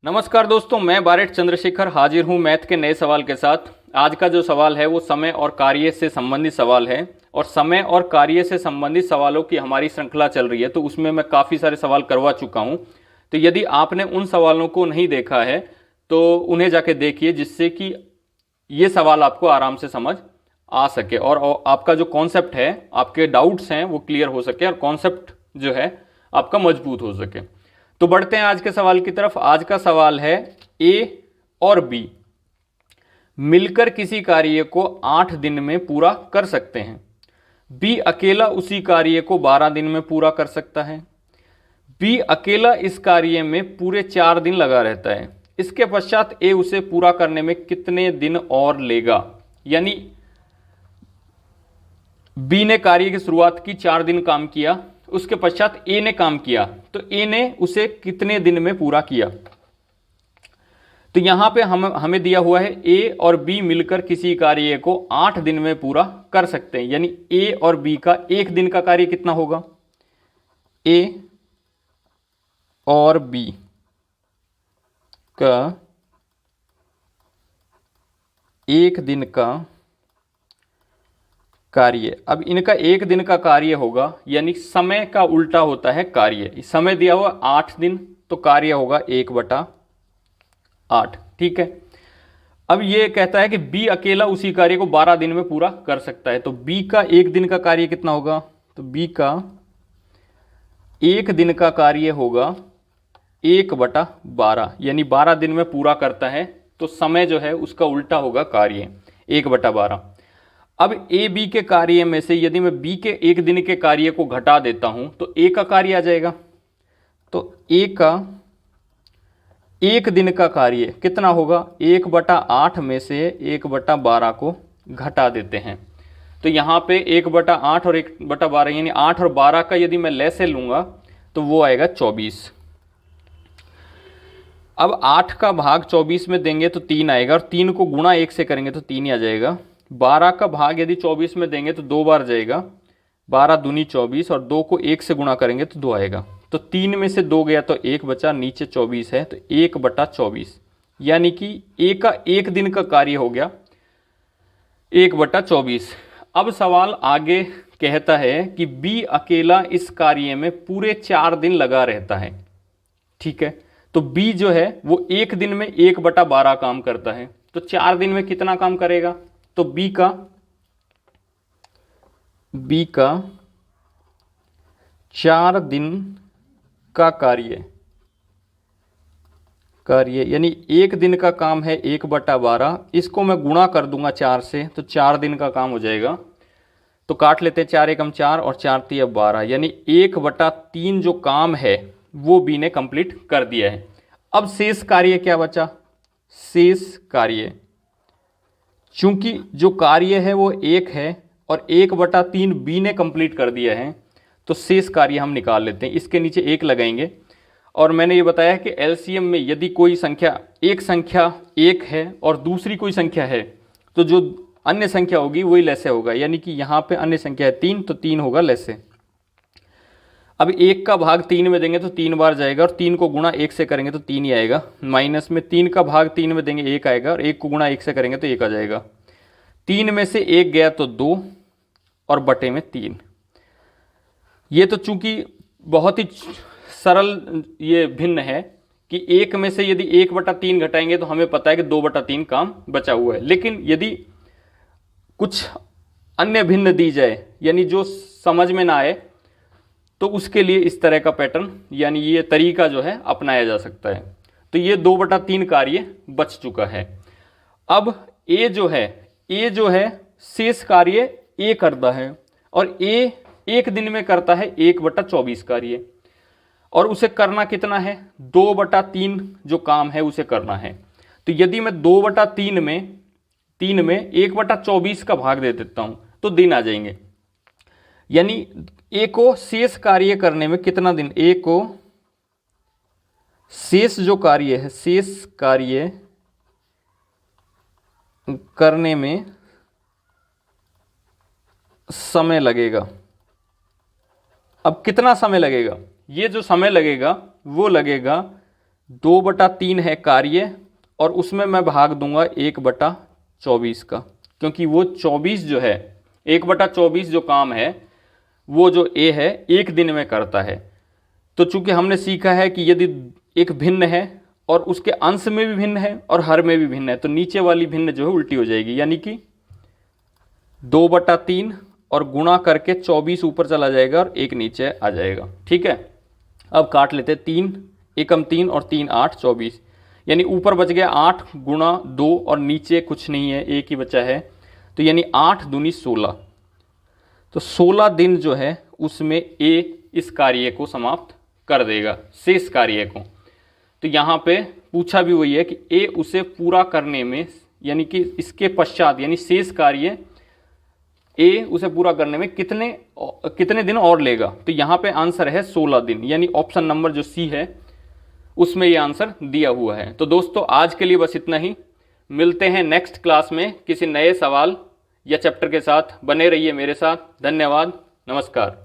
नमस्कार दोस्तों, मैं बारेट चंद्रशेखर हाजिर हूं मैथ के नए सवाल के साथ। आज का जो सवाल है वो समय और कार्य से संबंधित सवाल है और समय और कार्य से संबंधित सवालों की हमारी श्रृंखला चल रही है, तो उसमें मैं काफ़ी सारे सवाल करवा चुका हूं। तो यदि आपने उन सवालों को नहीं देखा है तो उन्हें जाके देखिए, जिससे कि ये सवाल आपको आराम से समझ आ सके और आपका जो कॉन्सेप्ट है, आपके डाउट्स हैं वो क्लियर हो सके और कॉन्सेप्ट जो है आपका मजबूत हो सके। तो बढ़ते हैं आज के सवाल की तरफ। आज का सवाल है, ए और बी मिलकर किसी कार्य को 8 दिन में पूरा कर सकते हैं। बी अकेला उसी कार्य को 12 दिन में पूरा कर सकता है। बी अकेला इस कार्य में पूरे 4 दिन लगा रहता है। इसके पश्चात ए उसे पूरा करने में कितने दिन और लेगा। यानी बी ने कार्य की शुरुआत की, 4 दिन काम किया, उसके पश्चात ए ने काम किया, तो ए ने उसे कितने दिन में पूरा किया। तो यहां पे हमें दिया हुआ है ए और बी मिलकर किसी कार्य को 8 दिन में पूरा कर सकते हैं। यानी ए और बी का एक दिन का कार्य कितना होगा। ए और बी का एक दिन का कार्य, अब इनका एक दिन का कार्य होगा, यानी समय का उल्टा होता है कार्य। समय दिया हुआ 8 दिन, तो कार्य होगा 1/8। ठीक है। अब ये कहता है कि बी अकेला उसी कार्य को 12 दिन में पूरा कर सकता है, तो बी का एक दिन का कार्य कितना होगा। तो बी का एक दिन का कार्य होगा 1/12, यानी 12 दिन में पूरा करता है, तो समय जो है उसका उल्टा होगा कार्य, 1/12। अब ए बी के कार्य में से यदि मैं बी के एक दिन के कार्य को घटा देता हूं तो ए का कार्य आ जाएगा। तो ए का एक दिन का कार्य कितना होगा, 1/8 में से 1/12 को घटा देते हैं। तो यहां पे 1/8 और 1/12 यानी 8 और 12 का यदि मैं लैसे लूंगा तो वो आएगा 24। अब 8 का भाग 24 में देंगे तो 3 आएगा, और 3 को गुणा 1 से करेंगे तो 3 ही आ जाएगा। 12 का भाग यदि 24 में देंगे तो 2 बार जाएगा, 12 दूनी 24, और 2 को 1 से गुणा करेंगे तो 2 आएगा। तो 3 में से 2 गया तो 1 बचा, नीचे 24 है, तो 1/24, यानी कि ए का एक दिन का कार्य हो गया 1/24। अब सवाल आगे कहता है कि बी अकेला इस कार्य में पूरे 4 दिन लगा रहता है। ठीक है, तो बी जो है वो एक दिन में 1/12 काम करता है, तो 4 दिन में कितना काम करेगा। तो बी का 4 दिन का कार्य यानी एक दिन का काम है 1/12, इसको मैं गुणा कर दूंगा 4 से, तो 4 दिन का काम हो जाएगा। तो काट लेते हैं, 4 एकम 4 और 4 तिया 12, यानी 1/3 जो काम है वो बी ने कंप्लीट कर दिया है। अब शेष कार्य क्या बचा, शेष कार्य, चूंकि जो कार्य है वो 1 है और 1/3 बी ने कंप्लीट कर दिया है, तो शेष कार्य हम निकाल लेते हैं। इसके नीचे 1 लगाएंगे, और मैंने ये बताया कि एलसीएम में यदि कोई संख्या एक है और दूसरी कोई संख्या है, तो जो अन्य संख्या होगी वही लैसे होगा। यानी कि यहाँ पे अन्य संख्या है 3, तो 3 होगा लैसे। अब 1 का भाग 3 में देंगे तो 3 बार जाएगा, और 3 को गुणा 1 से करेंगे तो 3 ही आएगा। माइनस में 3 का भाग 3 में देंगे 1 आएगा, और 1 को गुणा 1 से करेंगे तो 1 आ जाएगा। 3 में से 1 गया तो 2, और बटे में 3। ये तो चूंकि बहुत ही सरल ये भिन्न है कि 1 में से यदि 1/3 घटाएंगे तो हमें पता है कि 2/3 काम बचा हुआ है। लेकिन यदि कुछ अन्य भिन्न दी जाए, यानी जो समझ में ना आए, तो उसके लिए इस तरह का पैटर्न यानी ये तरीका जो है अपनाया जा सकता है। तो ये 2/3 कार्य बच चुका है। अब ए जो है शेष कार्य ए करता है, और ए एक दिन में करता है 1/24 कार्य, और उसे करना कितना है, 2/3 जो काम है उसे करना है। तो यदि मैं 2/3 में 1/24 का भाग दे देता हूं तो दिन आ जाएंगे। यानी ए को शेष कार्य करने में कितना दिन, ए को शेष जो कार्य है, शेष कार्य करने में समय लगेगा। अब कितना समय लगेगा, ये जो समय लगेगा वो लगेगा 2/3 है कार्य और उसमें मैं भाग दूंगा 1/24 का, क्योंकि वो 24 जो है 1/24 जो काम है वो जो ए है एक दिन में करता है। तो चूंकि हमने सीखा है कि यदि एक भिन्न है और उसके अंश में भी भिन्न है और हर में भी भिन्न है तो नीचे वाली भिन्न जो है उल्टी हो जाएगी, यानी कि 2/3 और गुणा करके 24 ऊपर चला जाएगा और एक नीचे आ जाएगा। ठीक है, अब काट लेते 3 एकम 3 और 3 8 24, यानी ऊपर बच गया 8 गुणा 2 और नीचे कुछ नहीं है एक ही बचा है, तो यानी 8 दूनी 16। तो 16 दिन जो है उसमें ए इस कार्य को समाप्त कर देगा, शेष कार्य को। तो यहाँ पे पूछा भी वही है कि ए उसे पूरा करने में, यानी कि इसके पश्चात यानी शेष कार्य ए उसे पूरा करने में कितने दिन और लेगा। तो यहाँ पे आंसर है 16 दिन, यानी ऑप्शन नंबर जो सी है उसमें ये आंसर दिया हुआ है। तो दोस्तों आज के लिए बस इतना ही, मिलते हैं नेक्स्ट क्लास में किसी नए सवाल या चैप्टर के साथ। बने रहिए मेरे साथ। धन्यवाद, नमस्कार।